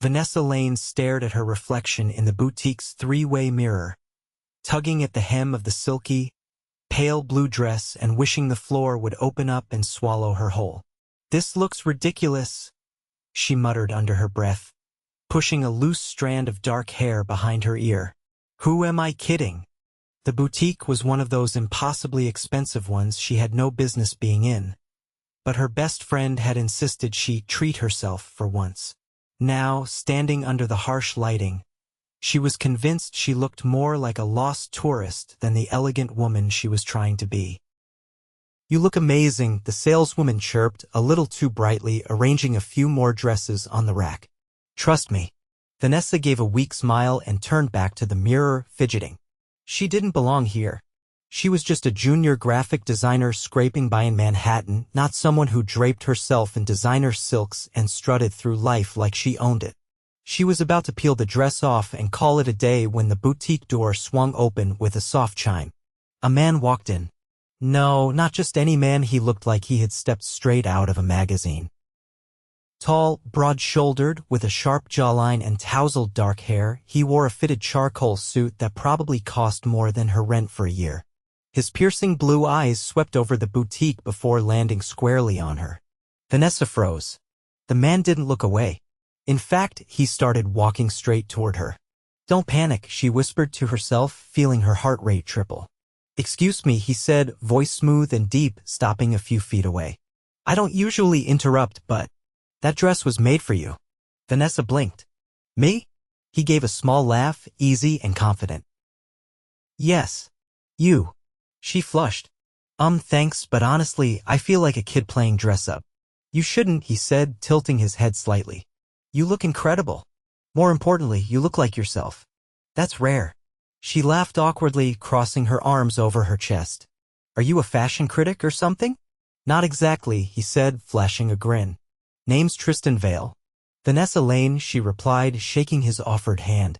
Vanessa Lane stared at her reflection in the boutique's three-way mirror, tugging at the hem of the silky, pale blue dress and wishing the floor would open up and swallow her whole. "This looks ridiculous," she muttered under her breath, pushing a loose strand of dark hair behind her ear. "Who am I kidding?" The boutique was one of those impossibly expensive ones she had no business being in, but her best friend had insisted she treat herself for once. Now, standing under the harsh lighting, she was convinced she looked more like a lost tourist than the elegant woman she was trying to be. "You look amazing," the saleswoman chirped, a little too brightly, arranging a few more dresses on the rack. "Trust me." Vanessa gave a weak smile and turned back to the mirror, fidgeting. She didn't belong here. She was just a junior graphic designer scraping by in Manhattan, not someone who draped herself in designer silks and strutted through life like she owned it. She was about to peel the dress off and call it a day when the boutique door swung open with a soft chime. A man walked in. No, not just any man, he looked like he had stepped straight out of a magazine. Tall, broad-shouldered, with a sharp jawline and tousled dark hair, he wore a fitted charcoal suit that probably cost more than her rent for a year. His piercing blue eyes swept over the boutique before landing squarely on her. Vanessa froze. The man didn't look away. In fact, he started walking straight toward her. "Don't panic," she whispered to herself, feeling her heart rate triple. "Excuse me," he said, voice smooth and deep, stopping a few feet away. "I don't usually interrupt, but that dress was made for you." Vanessa blinked. "Me?" He gave a small laugh, easy and confident. "Yes. You." She flushed. Thanks, but honestly, I feel like a kid playing dress-up." "You shouldn't," he said, tilting his head slightly. "You look incredible. More importantly, you look like yourself. That's rare." She laughed awkwardly, crossing her arms over her chest. "Are you a fashion critic or something?" "Not exactly," he said, flashing a grin. "Name's Tristan Vale." "Vanessa Lane," she replied, shaking his offered hand.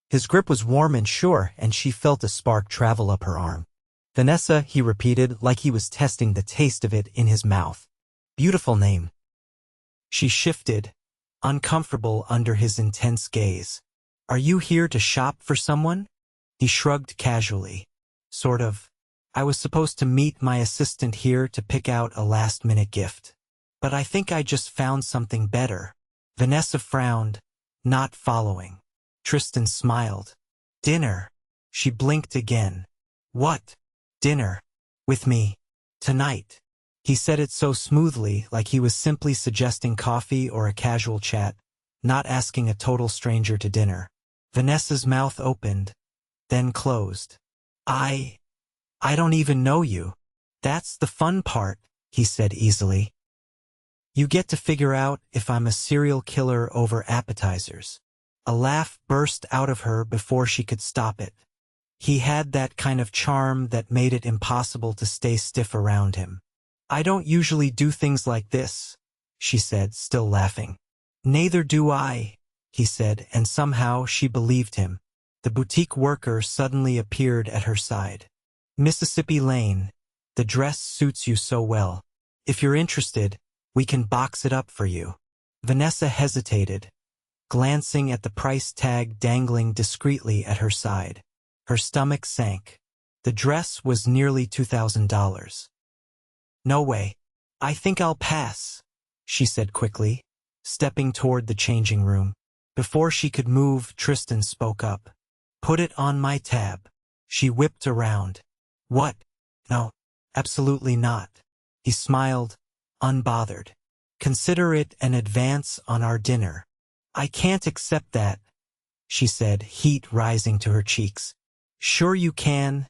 His grip was warm and sure, and she felt a spark travel up her arm. "Vanessa," he repeated, like he was testing the taste of it in his mouth. "Beautiful name." She shifted, uncomfortable under his intense gaze. "Are you here to shop for someone?" He shrugged casually. "Sort of. I was supposed to meet my assistant here to pick out a last-minute gift. But I think I just found something better." Vanessa frowned, not following. Tristan smiled. "Dinner." She blinked again. "What?" "Dinner. With me. Tonight." He said it so smoothly, like he was simply suggesting coffee or a casual chat, not asking a total stranger to dinner. Vanessa's mouth opened, then closed. I don't even know you." "That's the fun part," he said easily. "You get to figure out if I'm a serial killer over appetizers." A laugh burst out of her before she could stop it. He had that kind of charm that made it impossible to stay stiff around him. "I don't usually do things like this," she said, still laughing. "Neither do I," he said, and somehow she believed him. The boutique worker suddenly appeared at her side. "Mississippi Lane, the dress suits you so well. If you're interested, we can box it up for you." Vanessa hesitated, glancing at the price tag dangling discreetly at her side. Her stomach sank. The dress was nearly $2,000. "No way. I think I'll pass," she said quickly, stepping toward the changing room. Before she could move, Tristan spoke up. "Put it on my tab." She whipped around. "What? No, absolutely not." He smiled, unbothered. "Consider it an advance on our dinner." "I can't accept that," she said, heat rising to her cheeks. "Sure you can,"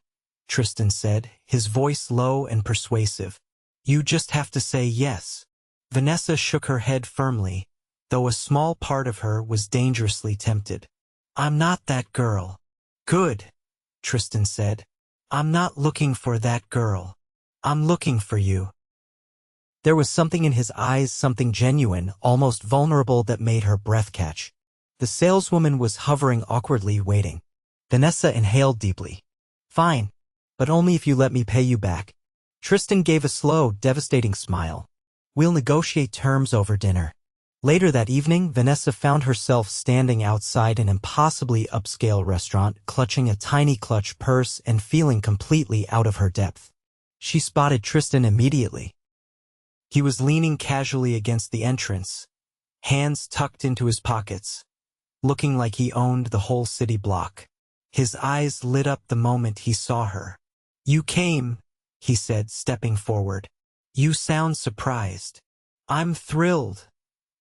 Tristan said, his voice low and persuasive. "You just have to say yes." Vanessa shook her head firmly, though a small part of her was dangerously tempted. "I'm not that girl." "Good," Tristan said. "I'm not looking for that girl. I'm looking for you." There was something in his eyes, something genuine, almost vulnerable, that made her breath catch. The saleswoman was hovering awkwardly, waiting. Vanessa inhaled deeply. "Fine, but only if you let me pay you back." Tristan gave a slow, devastating smile. "We'll negotiate terms over dinner." Later that evening, Vanessa found herself standing outside an impossibly upscale restaurant, clutching a tiny clutch purse and feeling completely out of her depth. She spotted Tristan immediately. He was leaning casually against the entrance, hands tucked into his pockets, looking like he owned the whole city block. His eyes lit up the moment he saw her. "You came," he said, stepping forward. "You sound surprised." "I'm thrilled,"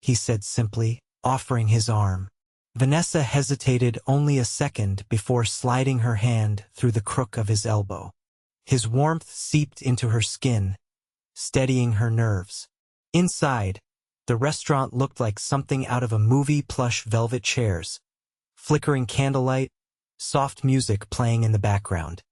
he said simply, offering his arm. Vanessa hesitated only a second before sliding her hand through the crook of his elbow. His warmth seeped into her skin, steadying her nerves. Inside, the restaurant looked like something out of a movie. Plush velvet chairs, flickering candlelight, soft music playing in the background.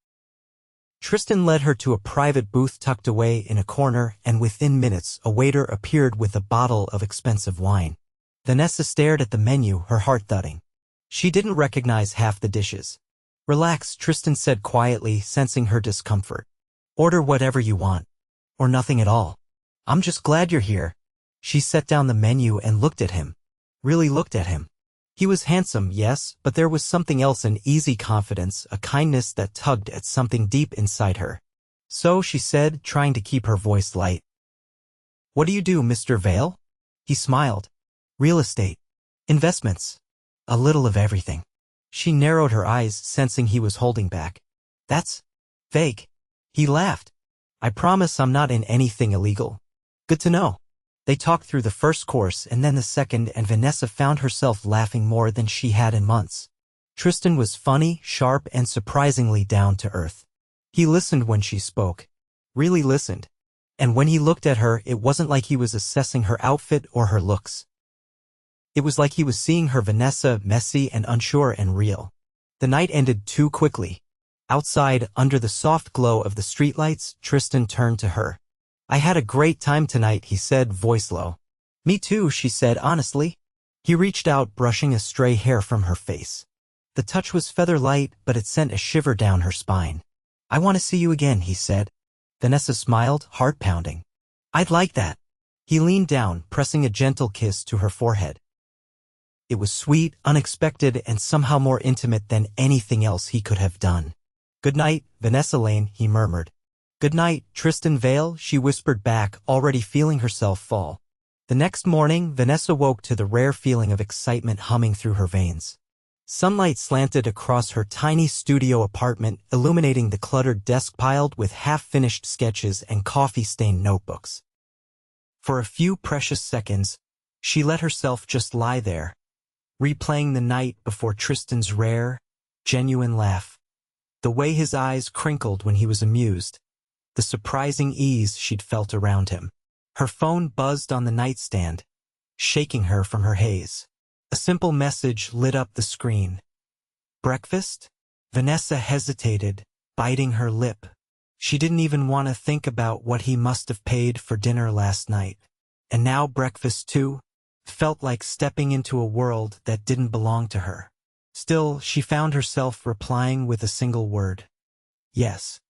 Tristan led her to a private booth tucked away in a corner, and within minutes a waiter appeared with a bottle of expensive wine. Vanessa stared at the menu, her heart thudding. She didn't recognize half the dishes. "Relax," Tristan said quietly, sensing her discomfort. "Order whatever you want. Or nothing at all. I'm just glad you're here." She set down the menu and looked at him. Really looked at him. He was handsome, yes, but there was something else, an easy confidence, a kindness that tugged at something deep inside her. "So," she said, trying to keep her voice light. "What do you do, Mr. Vale?" He smiled. "Real estate. Investments. A little of everything." She narrowed her eyes, sensing he was holding back. "That's vague." He laughed. "I promise I'm not in anything illegal." "Good to know." They talked through the first course and then the second, and Vanessa found herself laughing more than she had in months. Tristan was funny, sharp, and surprisingly down to earth. He listened when she spoke. Really listened. And when he looked at her, it wasn't like he was assessing her outfit or her looks. It was like he was seeing her, Vanessa, messy and unsure and real. The night ended too quickly. Outside, under the soft glow of the streetlights, Tristan turned to her. "I had a great time tonight," he said, voice low. "Me too," she said honestly. He reached out, brushing a stray hair from her face. The touch was feather light, but it sent a shiver down her spine. "I want to see you again," he said. Vanessa smiled, heart pounding. "I'd like that." He leaned down, pressing a gentle kiss to her forehead. It was sweet, unexpected, and somehow more intimate than anything else he could have done. "Good night, Vanessa Lane," he murmured. "Good night, Tristan Vale," she whispered back, already feeling herself fall. The next morning, Vanessa woke to the rare feeling of excitement humming through her veins. Sunlight slanted across her tiny studio apartment, illuminating the cluttered desk piled with half-finished sketches and coffee-stained notebooks. For a few precious seconds, she let herself just lie there, replaying the night before Tristan's rare, genuine laugh. The way his eyes crinkled when he was amused. The surprising ease she'd felt around him. Her phone buzzed on the nightstand, shaking her from her haze. A simple message lit up the screen. "Breakfast?" Vanessa hesitated, biting her lip. She didn't even want to think about what he must have paid for dinner last night. And now breakfast too? Felt like stepping into a world that didn't belong to her. Still, she found herself replying with a single word. "Yes."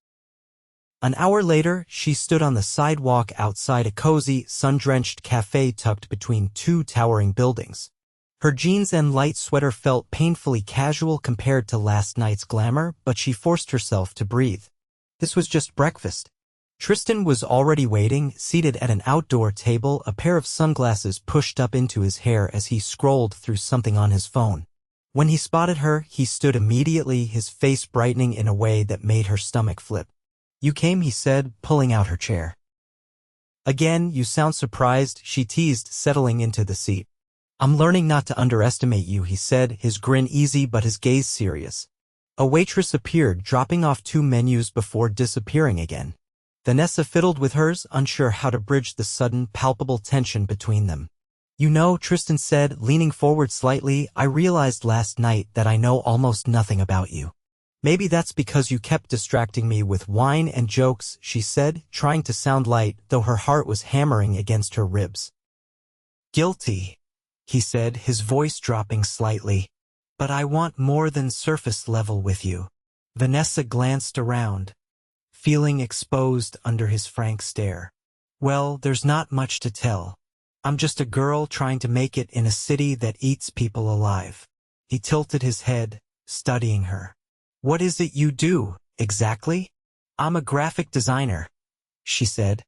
An hour later, she stood on the sidewalk outside a cozy, sun-drenched cafe tucked between two towering buildings. Her jeans and light sweater felt painfully casual compared to last night's glamour, but she forced herself to breathe. This was just breakfast. Tristan was already waiting, seated at an outdoor table, a pair of sunglasses pushed up into his hair as he scrolled through something on his phone. When he spotted her, he stood immediately, his face brightening in a way that made her stomach flip. "You came," he said, pulling out her chair. "Again, you sound surprised," she teased, settling into the seat. "I'm learning not to underestimate you," he said, his grin easy but his gaze serious. A waitress appeared, dropping off 2 menus before disappearing again. Vanessa fiddled with hers, unsure how to bridge the sudden, palpable tension between them. "You know," Tristan said, leaning forward slightly, "I realized last night that I know almost nothing about you." "Maybe that's because you kept distracting me with wine and jokes," she said, trying to sound light, though her heart was hammering against her ribs. "Guilty," he said, his voice dropping slightly. "But I want more than surface level with you." Vanessa glanced around, feeling exposed under his frank stare. "Well, there's not much to tell. I'm just a girl trying to make it in a city that eats people alive. He tilted his head, studying her. What is it you do, exactly? I'm a graphic designer, she said,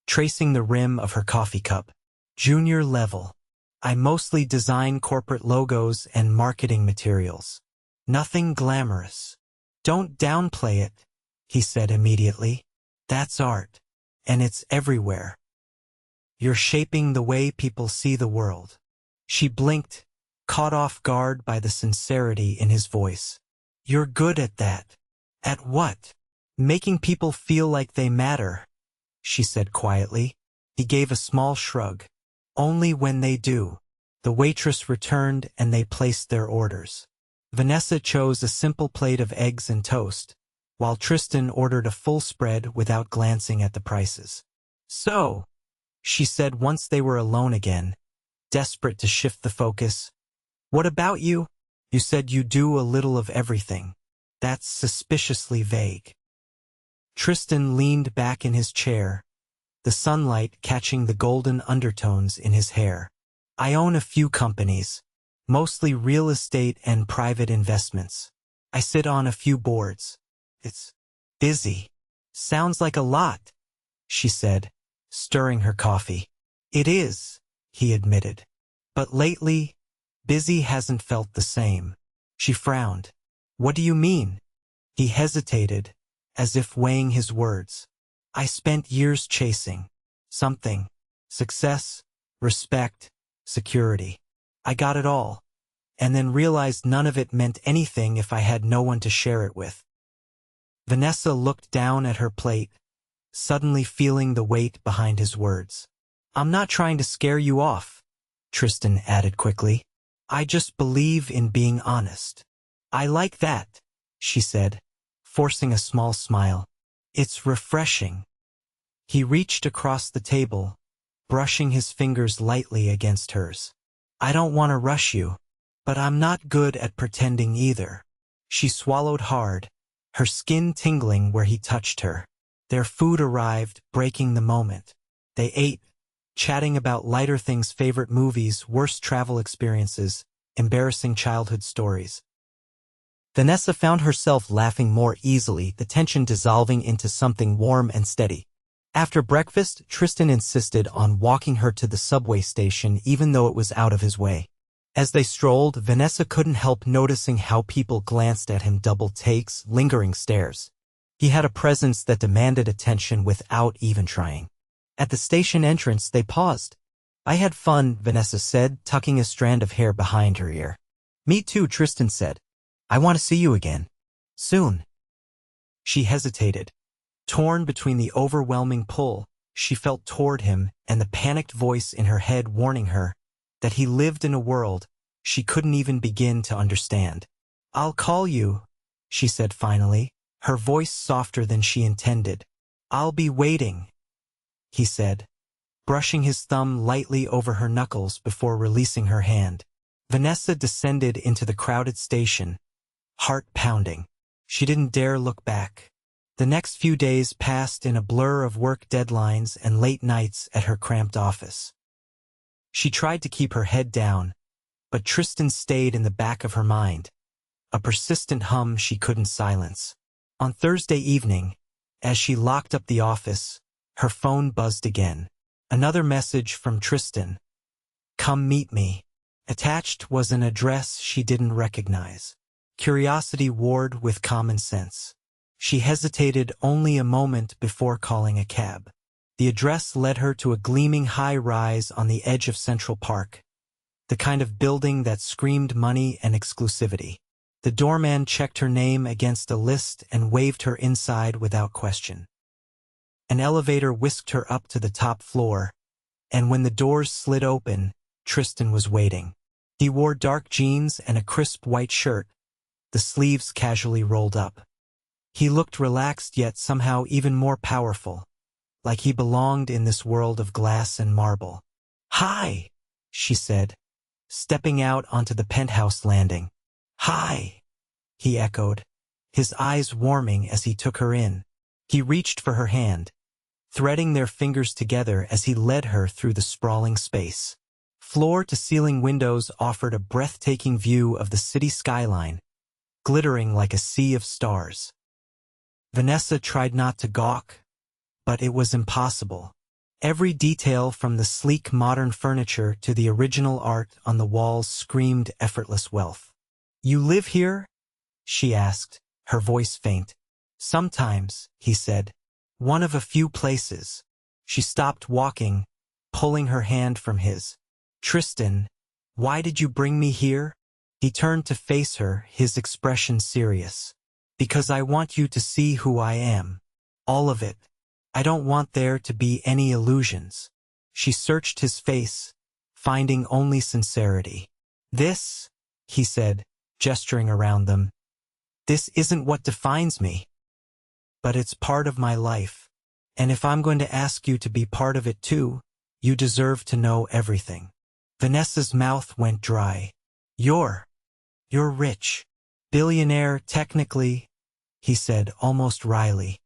tracing the rim of her coffee cup. Junior level. I mostly design corporate logos and marketing materials. Nothing glamorous. Don't downplay it, he said immediately. That's art. And it's everywhere. You're shaping the way people see the world. She blinked, caught off guard by the sincerity in his voice. You're good at that. At what? Making people feel like they matter, she said quietly. He gave a small shrug. Only when they do. The waitress returned and they placed their orders. Vanessa chose a simple plate of eggs and toast, while Tristan ordered a full spread without glancing at the prices. So, she said once they were alone again, desperate to shift the focus. What about you? You said you do a little of everything. That's suspiciously vague. Tristan leaned back in his chair, the sunlight catching the golden undertones in his hair. I own a few companies, mostly real estate and private investments. I sit on a few boards. It's busy. Sounds like a lot, she said, stirring her coffee. It is, he admitted. But lately, busy hasn't felt the same. She frowned. What do you mean? He hesitated, as if weighing his words. I spent years chasing something. Success, respect, security. I got it all, and then realized none of it meant anything if I had no one to share it with. Vanessa looked down at her plate, suddenly feeling the weight behind his words. I'm not trying to scare you off, Tristan added quickly. I just believe in being honest. I like that, she said, forcing a small smile. It's refreshing. He reached across the table, brushing his fingers lightly against hers. I don't want to rush you, but I'm not good at pretending either. She swallowed hard, her skin tingling where he touched her. Their food arrived, breaking the moment. They ate, chatting about lighter things, favorite movies, worst travel experiences, embarrassing childhood stories. Vanessa found herself laughing more easily, the tension dissolving into something warm and steady. After breakfast, Tristan insisted on walking her to the subway station even though it was out of his way. As they strolled, Vanessa couldn't help noticing how people glanced at him, double takes, lingering stares. He had a presence that demanded attention without even trying. At the station entrance, they paused. I had fun, Vanessa said, tucking a strand of hair behind her ear. Me too, Tristan said. I want to see you again. Soon. She hesitated. Torn between the overwhelming pull she felt toward him and the panicked voice in her head warning her that he lived in a world she couldn't even begin to understand. I'll call you, she said finally, her voice softer than she intended. I'll be waiting, he said, brushing his thumb lightly over her knuckles before releasing her hand. Vanessa descended into the crowded station, heart pounding. She didn't dare look back. The next few days passed in a blur of work deadlines and late nights at her cramped office. She tried to keep her head down, but Tristan stayed in the back of her mind, a persistent hum she couldn't silence. On Thursday evening, as she locked up the office, her phone buzzed again. Another message from Tristan. Come meet me. Attached was an address she didn't recognize. Curiosity warred with common sense. She hesitated only a moment before calling a cab. The address led her to a gleaming high-rise on the edge of Central Park, the kind of building that screamed money and exclusivity. The doorman checked her name against a list and waved her inside without question. An elevator whisked her up to the top floor, and when the doors slid open, Tristan was waiting. He wore dark jeans and a crisp white shirt, the sleeves casually rolled up. He looked relaxed yet somehow even more powerful, like he belonged in this world of glass and marble. Hi, she said, stepping out onto the penthouse landing. Hi, he echoed, his eyes warming as he took her in. He reached for her hand, threading their fingers together as he led her through the sprawling space. Floor-to-ceiling windows offered a breathtaking view of the city skyline, glittering like a sea of stars. Vanessa tried not to gawk, but it was impossible. Every detail from the sleek modern furniture to the original art on the walls screamed effortless wealth. "You live here?" she asked, her voice faint. "Sometimes," he said. "One of a few places." She stopped walking, pulling her hand from his. "Tristan, why did you bring me here?" He turned to face her, his expression serious. "Because I want you to see who I am. All of it. I don't want there to be any illusions." She searched his face, finding only sincerity. "This," he said, gesturing around them, "this isn't what defines me. But it's part of my life. And if I'm going to ask you to be part of it too, you deserve to know everything." Vanessa's mouth went dry. You're rich. Billionaire, technically," he said almost wryly.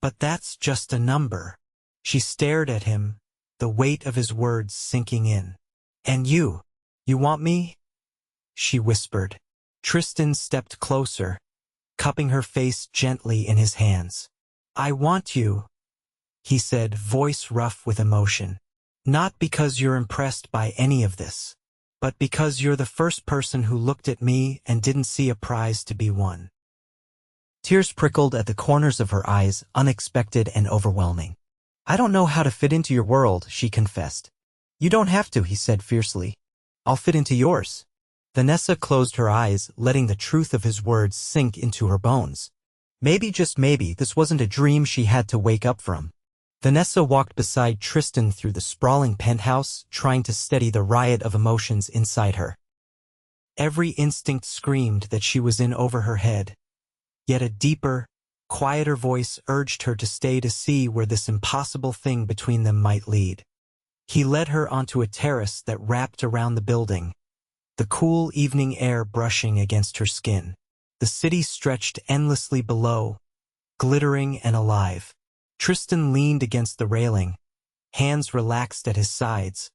"But that's just a number." She stared at him, the weight of his words sinking in. "And you want me?" she whispered. Tristan stepped closer, cupping her face gently in his hands. "I want you," he said, voice rough with emotion. "Not because you're impressed by any of this, but because you're the first person who looked at me and didn't see a prize to be won." Tears prickled at the corners of her eyes, unexpected and overwhelming. "I don't know how to fit into your world," she confessed. "You don't have to," he said fiercely. "I'll fit into yours." Vanessa closed her eyes, letting the truth of his words sink into her bones. Maybe, just maybe, this wasn't a dream she had to wake up from. Vanessa walked beside Tristan through the sprawling penthouse, trying to steady the riot of emotions inside her. Every instinct screamed that she was in over her head, yet a deeper, quieter voice urged her to stay to see where this impossible thing between them might lead. He led her onto a terrace that wrapped around the building, the cool evening air brushing against her skin. The city stretched endlessly below, glittering and alive. Tristan leaned against the railing, hands relaxed at his sides,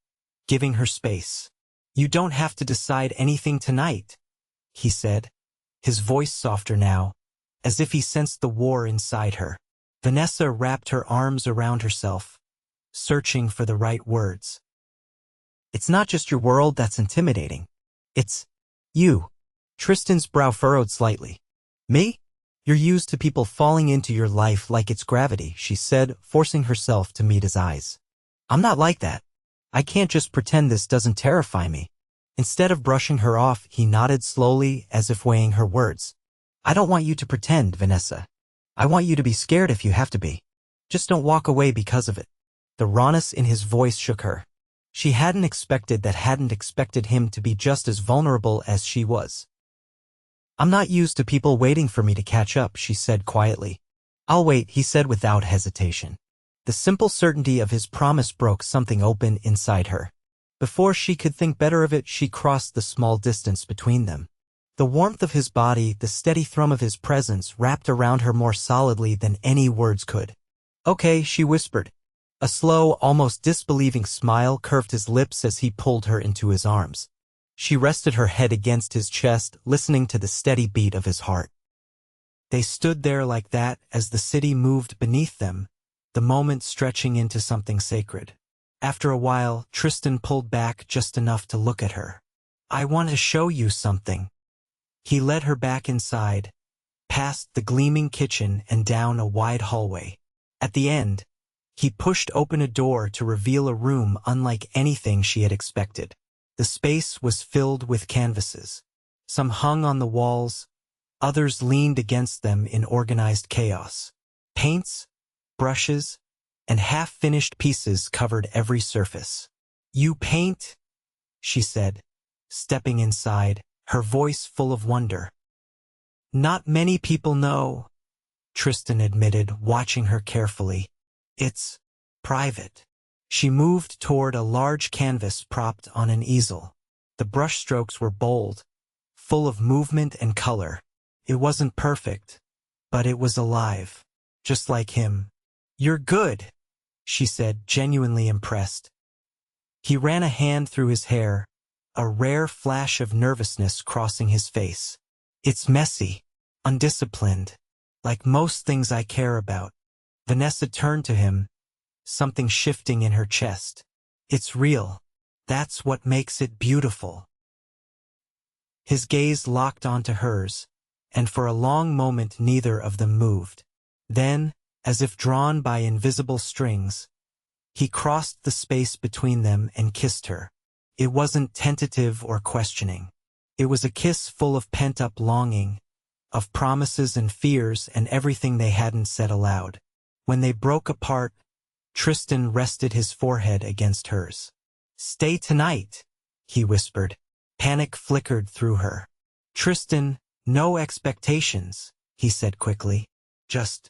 giving her space. "You don't have to decide anything tonight," he said, his voice softer now, as if he sensed the war inside her. Vanessa wrapped her arms around herself, searching for the right words. "It's not just your world that's intimidating. It's you." Tristan's brow furrowed slightly. "Me? You're used to people falling into your life like it's gravity," she said, forcing herself to meet his eyes. "I'm not like that. I can't just pretend this doesn't terrify me." Instead of brushing her off, he nodded slowly, as if weighing her words. "I don't want you to pretend, Vanessa. I want you to be scared if you have to be. Just don't walk away because of it." The rawness in his voice shook her. She hadn't expected him to be just as vulnerable as she was. "I'm not used to people waiting for me to catch up," she said quietly. "I'll wait," he said without hesitation. The simple certainty of his promise broke something open inside her. Before she could think better of it, she crossed the small distance between them. The warmth of his body, the steady thrum of his presence, wrapped around her more solidly than any words could. "Okay," she whispered. A slow, almost disbelieving smile curved his lips as he pulled her into his arms. She rested her head against his chest, listening to the steady beat of his heart. They stood there like that as the city moved beneath them, the moment stretching into something sacred. After a while, Tristan pulled back just enough to look at her. "I want to show you something." He led her back inside, past the gleaming kitchen and down a wide hallway. At the end, he pushed open a door to reveal a room unlike anything she had expected. The space was filled with canvases. Some hung on the walls, others leaned against them in organized chaos. Paints, brushes, and half-finished pieces covered every surface. "You paint?" she said, stepping inside, her voice full of wonder. "Not many people know," Tristan admitted, watching her carefully. "It's private." She moved toward a large canvas propped on an easel. The brushstrokes were bold, full of movement and color. It wasn't perfect, but it was alive, just like him. "You're good," she said, genuinely impressed. He ran a hand through his hair, a rare flash of nervousness crossing his face. It's messy, undisciplined, like most things I care about. Vanessa turned to him, something shifting in her chest. It's real. That's what makes it beautiful. His gaze locked onto hers, and for a long moment neither of them moved. Then, as if drawn by invisible strings, he crossed the space between them and kissed her. It wasn't tentative or questioning. It was a kiss full of pent-up longing, of promises and fears and everything they hadn't said aloud. When they broke apart, Tristan rested his forehead against hers. "Stay tonight," he whispered. Panic flickered through her. "Tristan, no expectations," he said quickly. "Just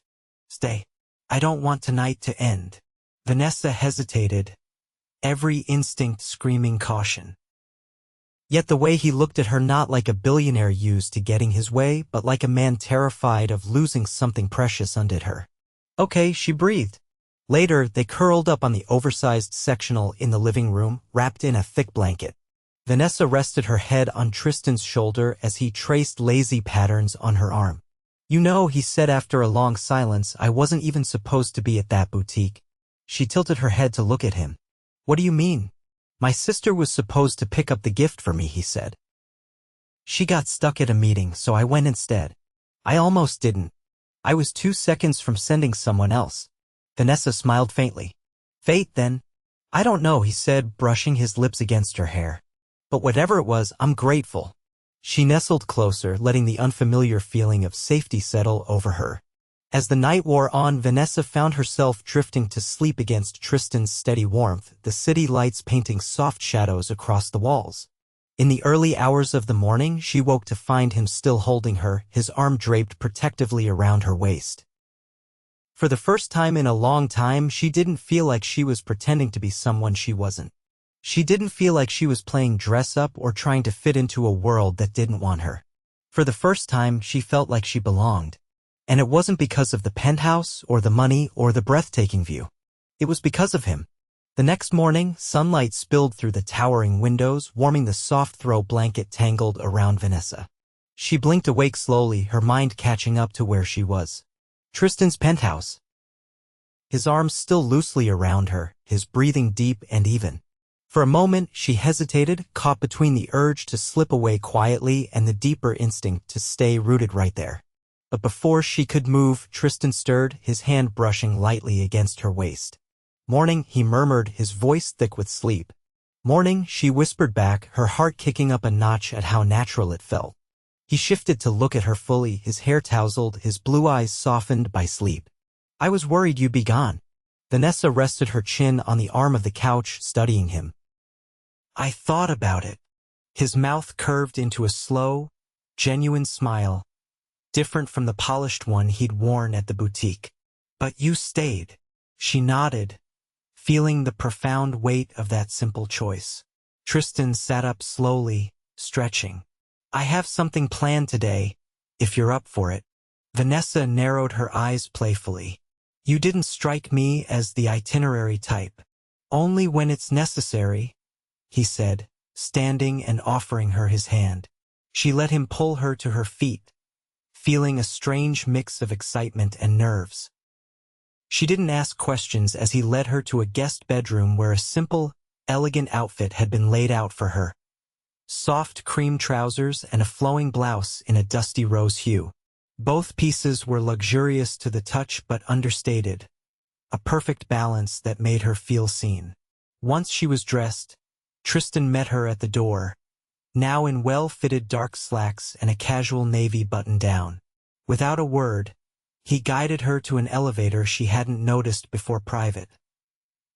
stay. I don't want tonight to end." Vanessa hesitated, every instinct screaming caution. Yet the way he looked at her, not like a billionaire used to getting his way, but like a man terrified of losing something precious, undid her. "Okay," she breathed. Later, they curled up on the oversized sectional in the living room, wrapped in a thick blanket. Vanessa rested her head on Tristan's shoulder as he traced lazy patterns on her arm. "You know," he said after a long silence, "I wasn't even supposed to be at that boutique." She tilted her head to look at him. "What do you mean?" "My sister was supposed to pick up the gift for me," he said. "She got stuck at a meeting, so I went instead. I almost didn't. I was 2 seconds from sending someone else." Vanessa smiled faintly. "Fate, then?" "I don't know," he said, brushing his lips against her hair. "But whatever it was, I'm grateful." She nestled closer, letting the unfamiliar feeling of safety settle over her. As the night wore on, Vanessa found herself drifting to sleep against Tristan's steady warmth, the city lights painting soft shadows across the walls. In the early hours of the morning, she woke to find him still holding her, his arm draped protectively around her waist. For the first time in a long time, she didn't feel like she was pretending to be someone she wasn't. She didn't feel like she was playing dress-up or trying to fit into a world that didn't want her. For the first time, she felt like she belonged. And it wasn't because of the penthouse or the money or the breathtaking view. It was because of him. The next morning, sunlight spilled through the towering windows, warming the soft throw blanket tangled around Vanessa. She blinked awake slowly, her mind catching up to where she was. Tristan's penthouse. His arms still loosely around her, his breathing deep and even. For a moment, she hesitated, caught between the urge to slip away quietly and the deeper instinct to stay rooted right there. But before she could move, Tristan stirred, his hand brushing lightly against her waist. "Morning," he murmured, his voice thick with sleep. "Morning," she whispered back, her heart kicking up a notch at how natural it felt. He shifted to look at her fully, his hair tousled, his blue eyes softened by sleep. "I was worried you'd be gone." Vanessa rested her chin on the arm of the couch, studying him. "I thought about it." His mouth curved into a slow, genuine smile, different from the polished one he'd worn at the boutique. "But you stayed." She nodded, feeling the profound weight of that simple choice. Tristan sat up slowly, stretching. "I have something planned today, if you're up for it." Vanessa narrowed her eyes playfully. "You didn't strike me as the itinerary type." "Only when it's necessary," he said, standing and offering her his hand. She let him pull her to her feet, feeling a strange mix of excitement and nerves. She didn't ask questions as he led her to a guest bedroom where a simple, elegant outfit had been laid out for her. Soft cream trousers and a flowing blouse in a dusty rose hue. Both pieces were luxurious to the touch but understated, a perfect balance that made her feel seen. Once she was dressed, Tristan met her at the door, now in well-fitted dark slacks and a casual navy button-down. Without a word, he guided her to an elevator she hadn't noticed before, private,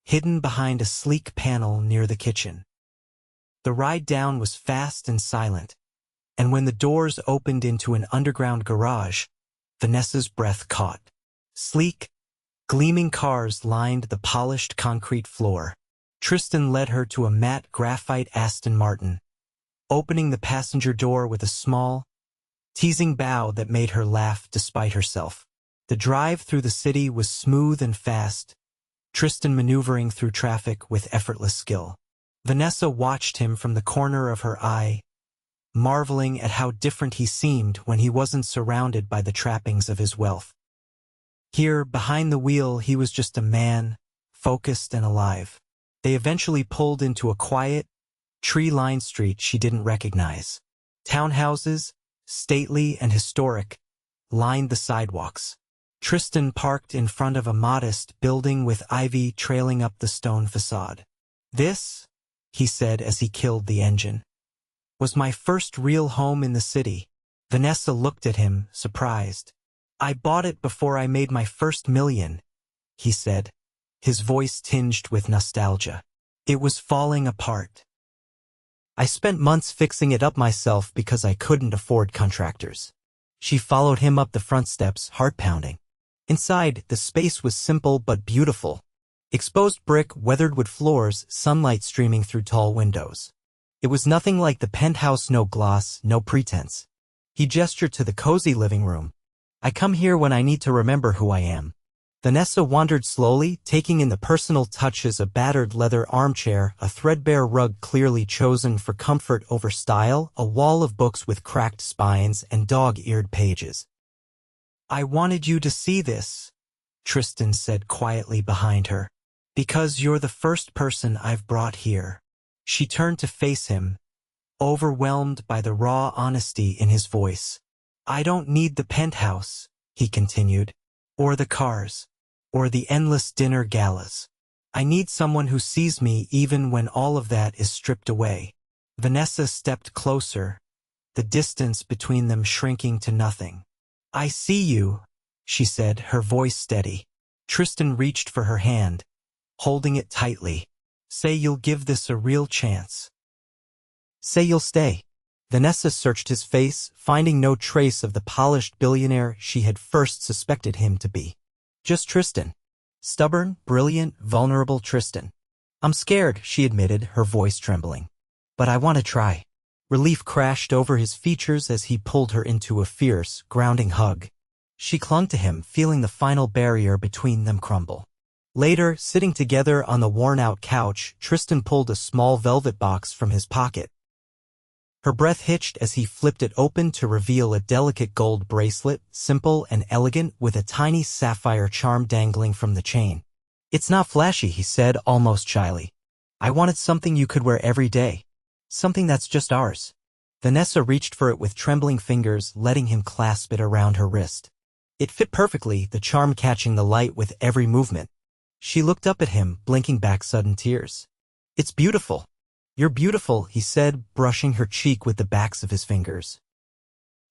hidden behind a sleek panel near the kitchen. The ride down was fast and silent, and when the doors opened into an underground garage, Vanessa's breath caught. Sleek, gleaming cars lined the polished concrete floor. Tristan led her to a matte graphite Aston Martin, opening the passenger door with a small, teasing bow that made her laugh despite herself. The drive through the city was smooth and fast, Tristan maneuvering through traffic with effortless skill. Vanessa watched him from the corner of her eye, marveling at how different he seemed when he wasn't surrounded by the trappings of his wealth. Here, behind the wheel, he was just a man, focused and alive. They eventually pulled into a quiet, tree-lined street she didn't recognize. Townhouses, stately and historic, lined the sidewalks. Tristan parked in front of a modest building with ivy trailing up the stone facade. "This," he said as he killed the engine, "was my first real home in the city." Vanessa looked at him, surprised. "I bought it before I made my first million," he said, his voice tinged with nostalgia. "It was falling apart. I spent months fixing it up myself because I couldn't afford contractors." She followed him up the front steps, heart-pounding. Inside, the space was simple but beautiful. Exposed brick, weathered wood floors, sunlight streaming through tall windows. It was nothing like the penthouse, no gloss, no pretense. He gestured to the cozy living room. "I come here when I need to remember who I am." Vanessa wandered slowly, taking in the personal touches: a battered leather armchair, a threadbare rug clearly chosen for comfort over style, a wall of books with cracked spines and dog-eared pages. "I wanted you to see this," Tristan said quietly behind her, "because you're the first person I've brought here." She turned to face him, overwhelmed by the raw honesty in his voice. "I don't need the penthouse," he continued, "or the cars, or the endless dinner galas. I need someone who sees me even when all of that is stripped away." Vanessa stepped closer, the distance between them shrinking to nothing. "I see you," she said, her voice steady. Tristan reached for her hand, holding it tightly. "Say you'll give this a real chance. Say you'll stay." Vanessa searched his face, finding no trace of the polished billionaire she had first suspected him to be. Just Tristan. Stubborn, brilliant, vulnerable Tristan. "I'm scared," she admitted, her voice trembling. "But I want to try." Relief crashed over his features as he pulled her into a fierce, grounding hug. She clung to him, feeling the final barrier between them crumble. Later, sitting together on the worn-out couch, Tristan pulled a small velvet box from his pocket. Her breath hitched as he flipped it open to reveal a delicate gold bracelet, simple and elegant, with a tiny sapphire charm dangling from the chain. "It's not flashy," he said, almost shyly. "I wanted something you could wear every day. Something that's just ours." Vanessa reached for it with trembling fingers, letting him clasp it around her wrist. It fit perfectly, the charm catching the light with every movement. She looked up at him, blinking back sudden tears. "It's beautiful. You're beautiful," he said, brushing her cheek with the backs of his fingers.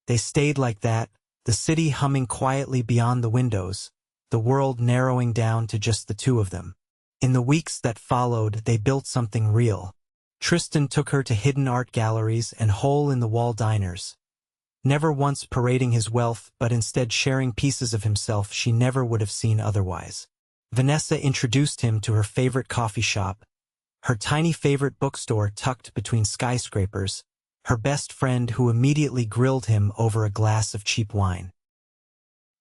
They stayed like that, the city humming quietly beyond the windows, the world narrowing down to just the two of them. In the weeks that followed, they built something real. Tristan took her to hidden art galleries and hole-in-the-wall diners, never once parading his wealth, but instead sharing pieces of himself she never would have seen otherwise. Vanessa introduced him to her favorite coffee shop, her tiny favorite bookstore tucked between skyscrapers, her best friend who immediately grilled him over a glass of cheap wine.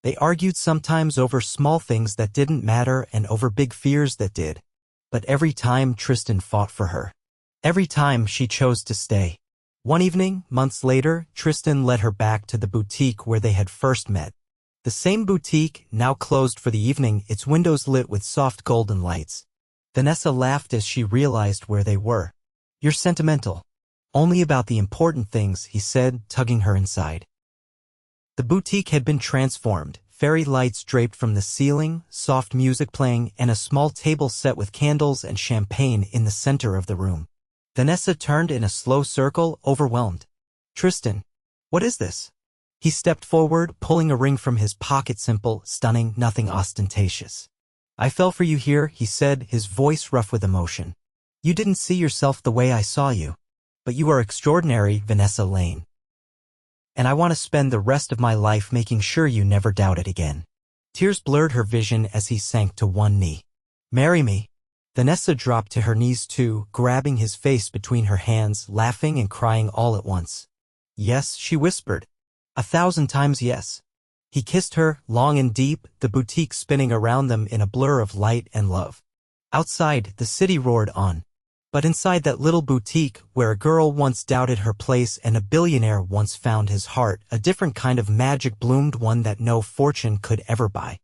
They argued sometimes over small things that didn't matter and over big fears that did, but every time Tristan fought for her. Every time she chose to stay. One evening, months later, Tristan led her back to the boutique where they had first met. The same boutique, now closed for the evening, its windows lit with soft golden lights. Vanessa laughed as she realized where they were. "You're sentimental. Only about the important things," he said, tugging her inside. The boutique had been transformed, fairy lights draped from the ceiling, soft music playing, and a small table set with candles and champagne in the center of the room. Vanessa turned in a slow circle, overwhelmed. "Tristan, what is this?" He stepped forward, pulling a ring from his pocket, simple, stunning, nothing ostentatious. "I fell for you here," he said, his voice rough with emotion. "You didn't see yourself the way I saw you. But you are extraordinary, Vanessa Lane. And I want to spend the rest of my life making sure you never doubt it again." Tears blurred her vision as he sank to one knee. "Marry me." Vanessa dropped to her knees too, grabbing his face between her hands, laughing and crying all at once. "Yes," she whispered. 1,000 times yes. He kissed her, long and deep, the boutique spinning around them in a blur of light and love. Outside, the city roared on. But inside that little boutique, where a girl once doubted her place and a billionaire once found his heart, a different kind of magic bloomed, one that no fortune could ever buy.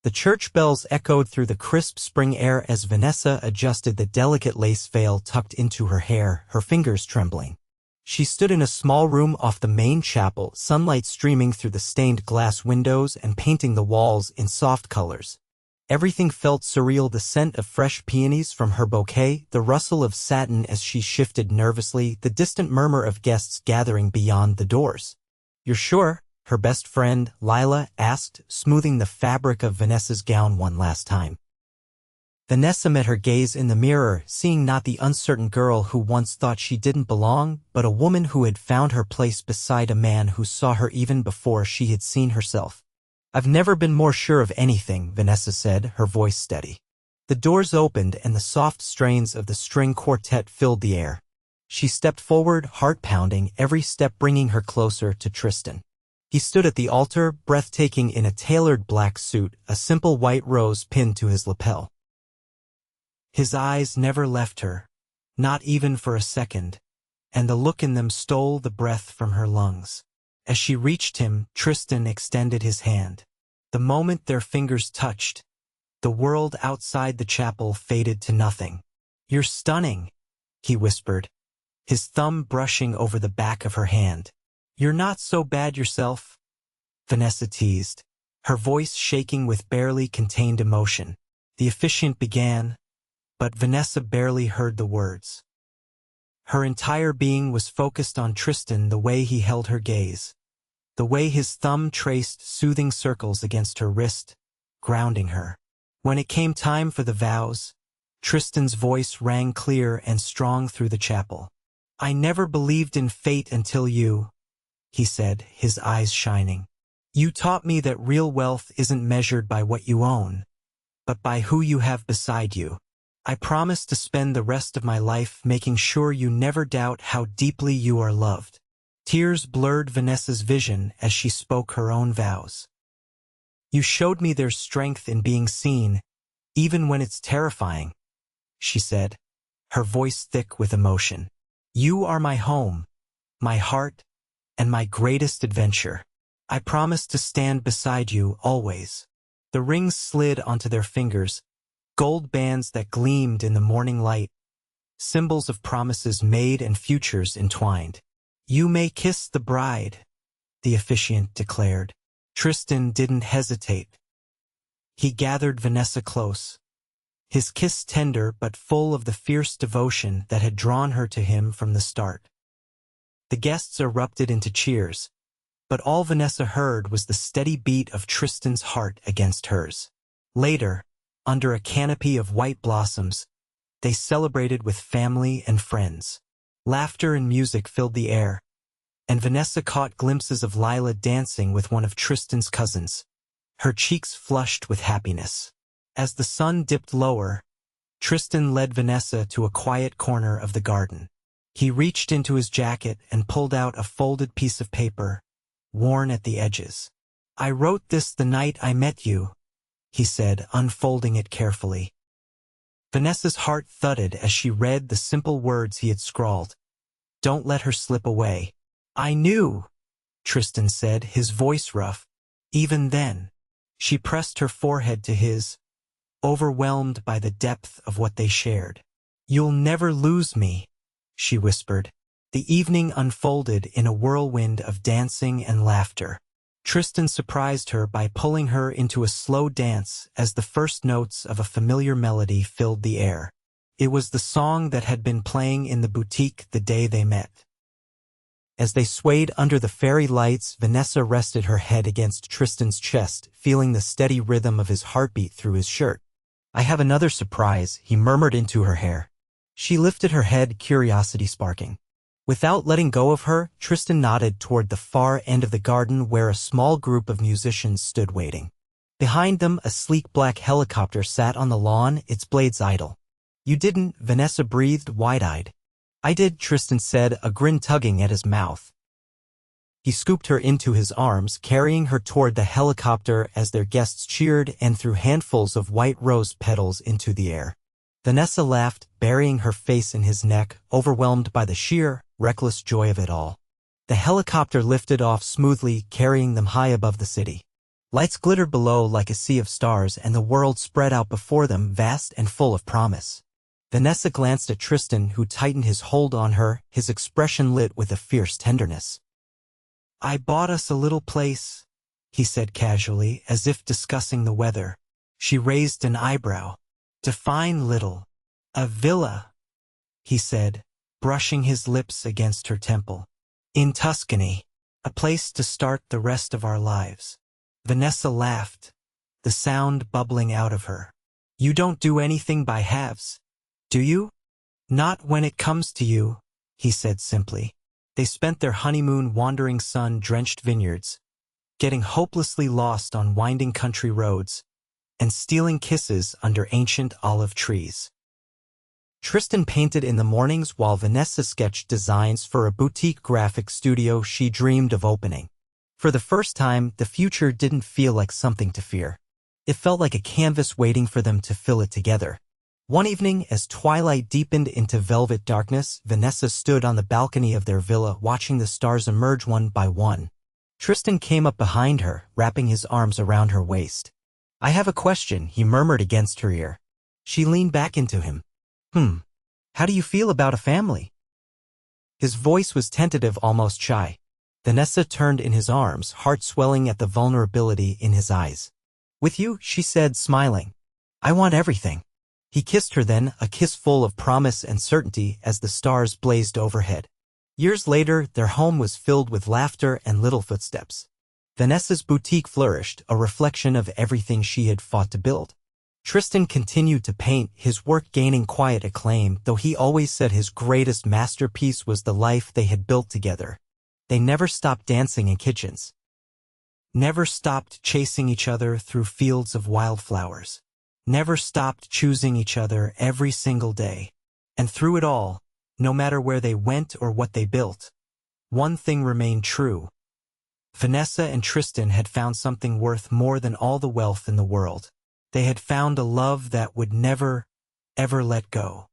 The church bells echoed through the crisp spring air as Vanessa adjusted the delicate lace veil tucked into her hair, her fingers trembling. She stood in a small room off the main chapel, sunlight streaming through the stained glass windows and painting the walls in soft colors. Everything felt surreal, the scent of fresh peonies from her bouquet, the rustle of satin as she shifted nervously, the distant murmur of guests gathering beyond the doors. "You're sure?" her best friend, Lila, asked, smoothing the fabric of Vanessa's gown one last time. Vanessa met her gaze in the mirror, seeing not the uncertain girl who once thought she didn't belong, but a woman who had found her place beside a man who saw her even before she had seen herself. "I've never been more sure of anything," Vanessa said, her voice steady. The doors opened and the soft strains of the string quartet filled the air. She stepped forward, heart pounding, every step bringing her closer to Tristan. He stood at the altar, breathtaking in a tailored black suit, a simple white rose pinned to his lapel. His eyes never left her, not even for a second, and the look in them stole the breath from her lungs. As she reached him, Tristan extended his hand. The moment their fingers touched, the world outside the chapel faded to nothing. "You're stunning," he whispered, his thumb brushing over the back of her hand. "You're not so bad yourself," Vanessa teased, her voice shaking with barely contained emotion. The officiant began, but Vanessa barely heard the words. Her entire being was focused on Tristan, the way he held her gaze, the way his thumb traced soothing circles against her wrist, grounding her. When it came time for the vows, Tristan's voice rang clear and strong through the chapel. "I never believed in fate until you," he said, his eyes shining. "You taught me that real wealth isn't measured by what you own, but by who you have beside you. I promise to spend the rest of my life making sure you never doubt how deeply you are loved." Tears blurred Vanessa's vision as she spoke her own vows. "You showed me there's strength in being seen, even when it's terrifying," she said, her voice thick with emotion. "You are my home, my heart, and my greatest adventure. I promise to stand beside you always." The rings slid onto their fingers, gold bands that gleamed in the morning light, symbols of promises made and futures entwined. "You may kiss the bride," the officiant declared. Tristan didn't hesitate. He gathered Vanessa close, his kiss tender but full of the fierce devotion that had drawn her to him from the start. The guests erupted into cheers, but all Vanessa heard was the steady beat of Tristan's heart against hers. Later, under a canopy of white blossoms, they celebrated with family and friends. Laughter and music filled the air, and Vanessa caught glimpses of Lila dancing with one of Tristan's cousins, her cheeks flushed with happiness. As the sun dipped lower, Tristan led Vanessa to a quiet corner of the garden. He reached into his jacket and pulled out a folded piece of paper, worn at the edges. "I wrote this the night I met you," he said, unfolding it carefully. Vanessa's heart thudded as she read the simple words he had scrawled. "Don't let her slip away." "I knew," Tristan said, his voice rough. Even then, she pressed her forehead to his, overwhelmed by the depth of what they shared. "You'll never lose me," she whispered. The evening unfolded in a whirlwind of dancing and laughter. Tristan surprised her by pulling her into a slow dance as the first notes of a familiar melody filled the air. It was the song that had been playing in the boutique the day they met. As they swayed under the fairy lights, Vanessa rested her head against Tristan's chest, feeling the steady rhythm of his heartbeat through his shirt. "I have another surprise," he murmured into her hair. She lifted her head, curiosity sparking. Without letting go of her, Tristan nodded toward the far end of the garden where a small group of musicians stood waiting. Behind them, a sleek black helicopter sat on the lawn, its blades idle. "You didn't," Vanessa breathed, wide-eyed. "I did," Tristan said, a grin tugging at his mouth. He scooped her into his arms, carrying her toward the helicopter as their guests cheered and threw handfuls of white rose petals into the air. Vanessa laughed, burying her face in his neck, overwhelmed by the sheer, reckless joy of it all. The helicopter lifted off smoothly, carrying them high above the city. Lights glittered below like a sea of stars, and the world spread out before them, vast and full of promise. Vanessa glanced at Tristan, who tightened his hold on her, his expression lit with a fierce tenderness. "I bought us a little place," he said casually, as if discussing the weather. She raised an eyebrow. "Define little." "A villa," he said, brushing his lips against her temple. "In Tuscany. A place to start the rest of our lives." Vanessa laughed, the sound bubbling out of her. "You don't do anything by halves, do you?" "Not when it comes to you," he said simply. They spent their honeymoon wandering sun-drenched vineyards, getting hopelessly lost on winding country roads, and stealing kisses under ancient olive trees. Tristan painted in the mornings while Vanessa sketched designs for a boutique graphic studio she dreamed of opening. For the first time, the future didn't feel like something to fear. It felt like a canvas waiting for them to fill it together. One evening, as twilight deepened into velvet darkness, Vanessa stood on the balcony of their villa, watching the stars emerge one by one. Tristan came up behind her, wrapping his arms around her waist. "I have a question," he murmured against her ear. She leaned back into him. How do you feel about a family?" His voice was tentative, almost shy. Vanessa turned in his arms, heart swelling at the vulnerability in his eyes. "With you," she said, smiling. "I want everything." He kissed her then, a kiss full of promise and certainty as the stars blazed overhead. Years later, their home was filled with laughter and little footsteps. Vanessa's boutique flourished, a reflection of everything she had fought to build. Tristan continued to paint, his work gaining quiet acclaim, though he always said his greatest masterpiece was the life they had built together. They never stopped dancing in kitchens. Never stopped chasing each other through fields of wildflowers. Never stopped choosing each other every single day. And through it all, no matter where they went or what they built, one thing remained true. Vanessa and Tristan had found something worth more than all the wealth in the world. They had found a love that would never, ever let go.